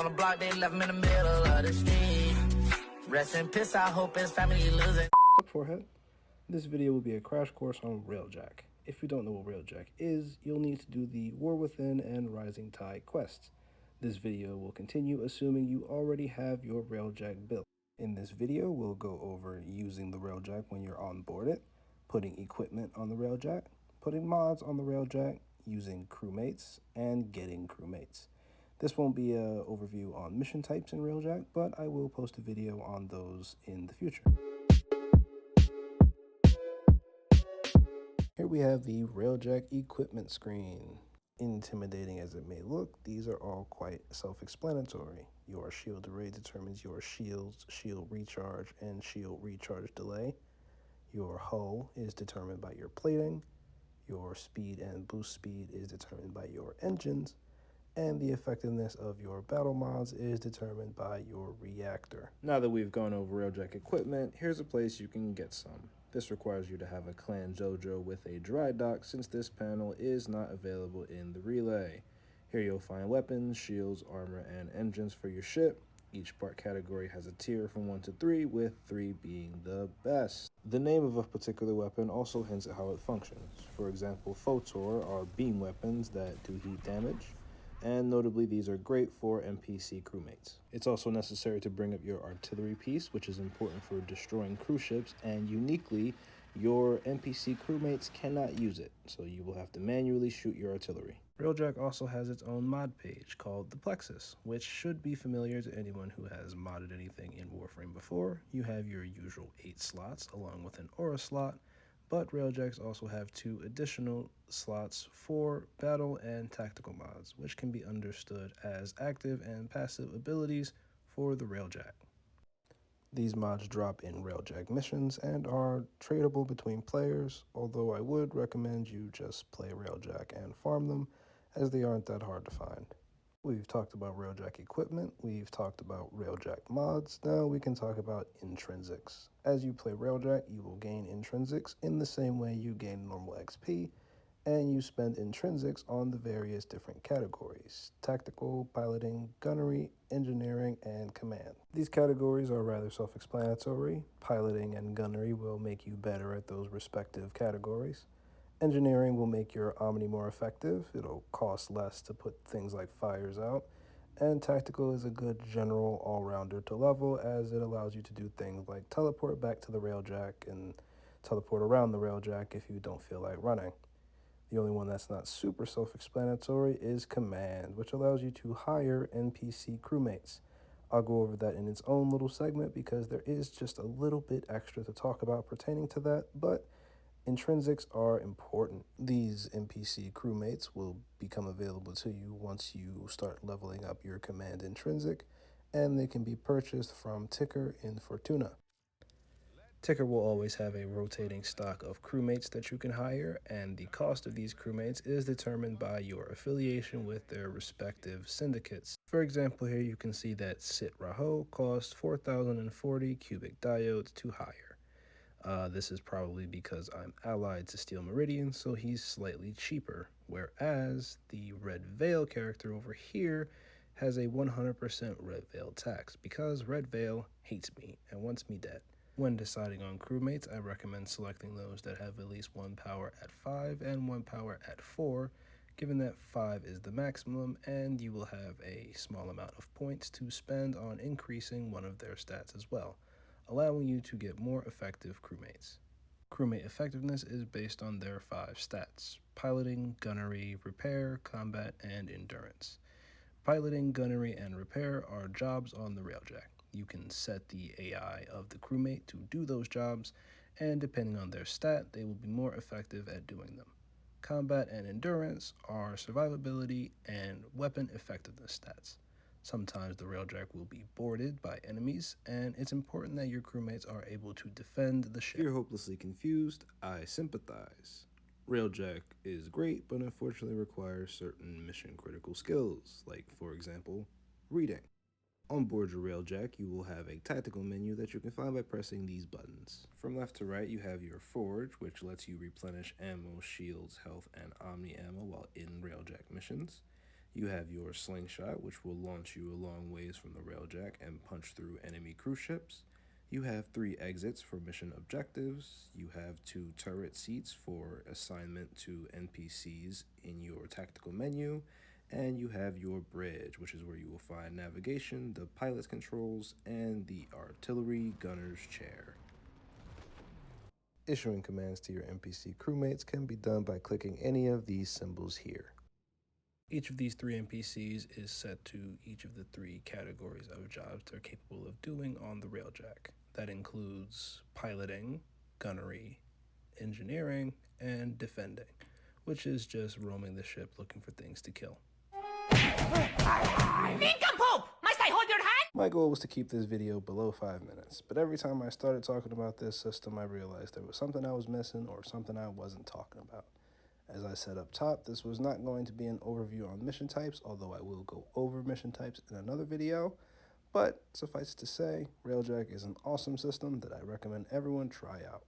on the block, they left him in the middle of the street. Rest in peace, I hope his family losing. What's up, Forehead? This video will be a crash course on Railjack. If you don't know what Railjack is, you'll need to do the War Within and Rising Tide quests. This video will continue assuming you already have your Railjack built. In this video, we'll go over using the Railjack when you're on board it, putting equipment on the Railjack, putting mods on the Railjack, using crewmates, and getting crewmates. This won't be an overview on mission types in Railjack, but I will post a video on those in the future. Here we have the Railjack equipment screen. Intimidating as it may look, these are all quite self-explanatory. Your shield array determines your shields, shield recharge, and shield recharge delay. Your hull is determined by your plating. Your speed and boost speed is determined by your engines. And the effectiveness of your battle mods is determined by your reactor. Now that we've gone over Railjack equipment, here's a place you can get some. This requires you to have a clan JoJo with a dry dock, since this panel is not available in the relay. Here you'll find weapons, shields, armor, and engines for your ship. Each part category has a tier from 1 to 3, with 3 being the best. The name of a particular weapon also hints at how it functions. For example, Photor are beam weapons that do heat damage, and notably these are great for NPC crewmates. It's also necessary to bring up your artillery piece, which is important for destroying cruise ships, and uniquely, your NPC crewmates cannot use it, so you will have to manually shoot your artillery. Railjack also has its own mod page called the Plexus, which should be familiar to anyone who has modded anything in Warframe before. You have your usual 8 slots along with an aura slot, but Railjacks also have 2 additional slots for battle and tactical mods, which can be understood as active and passive abilities for the Railjack. These mods drop in Railjack missions and are tradable between players, although I would recommend you just play Railjack and farm them, as they aren't that hard to find. We've talked about Railjack equipment, we've talked about Railjack mods, now we can talk about intrinsics. As you play Railjack, you will gain intrinsics in the same way you gain normal XP, and you spend intrinsics on the various different categories: tactical, piloting, gunnery, engineering, and command. These categories are rather self-explanatory. Piloting and gunnery will make you better at those respective categories. Engineering will make your Omni more effective. It'll cost less to put things like fires out. And tactical is a good general all-rounder to level, as it allows you to do things like teleport back to the Railjack and teleport around the Railjack if you don't feel like running. The only one that's not super self-explanatory is command, which allows you to hire NPC crewmates. I'll go over that in its own little segment because there is just a little bit extra to talk about pertaining to that, but intrinsics are important. These NPC crewmates will become available to you once you start leveling up your command intrinsic, and they can be purchased from Ticker in Fortuna. Ticker will always have a rotating stock of crewmates that you can hire, and the cost of these crewmates is determined by your affiliation with their respective syndicates. For example, here you can see that Sit Raho costs 4,040 cubic diodes to hire. This is probably because I'm allied to Steel Meridian, so he's slightly cheaper, whereas the Red Veil character over here has a 100% Red Veil tax, because Red Veil hates me and wants me dead. When deciding on crewmates, I recommend selecting those that have at least 1 power at 5 and 1 power at 4, given that 5 is the maximum, and you will have a small amount of points to spend on increasing one of their stats as well, allowing you to get more effective crewmates. Crewmate effectiveness is based on their 5 stats: piloting, gunnery, repair, combat, and endurance. Piloting, gunnery, and repair are jobs on the Railjack. You can set the AI of the crewmate to do those jobs, and depending on their stat, they will be more effective at doing them. Combat and endurance are survivability and weapon effectiveness stats. Sometimes the Railjack will be boarded by enemies, and it's important that your crewmates are able to defend the ship. If you're hopelessly confused, I sympathize. Railjack is great, but unfortunately requires certain mission-critical skills, like, for example, reading. On board your Railjack, you will have a tactical menu that you can find by pressing these buttons. From left to right, you have your Forge, which lets you replenish ammo, shields, health, and Omni ammo while in Railjack missions. You have your slingshot, which will launch you a long ways from the railjack and punch through enemy cruise ships. You have 3 exits for mission objectives. You have 2 turret seats for assignment to NPCs in your tactical menu. And you have your bridge, which is where you will find navigation, the pilot's controls, and the artillery gunner's chair. Issuing commands to your NPC crewmates can be done by clicking any of these symbols here. Each of these 3 NPCs is set to each of the 3 categories of jobs they're capable of doing on the railjack. That includes piloting, gunnery, engineering, and defending, which is just roaming the ship looking for things to kill. Nincompoop! Must I hold your hand? My goal was to keep this video below 5 minutes, but every time I started talking about this system, I realized there was something I was missing or something I wasn't talking about. As I said up top, this was not going to be an overview on mission types, although I will go over mission types in another video. But suffice to say, Railjack is an awesome system that I recommend everyone try out.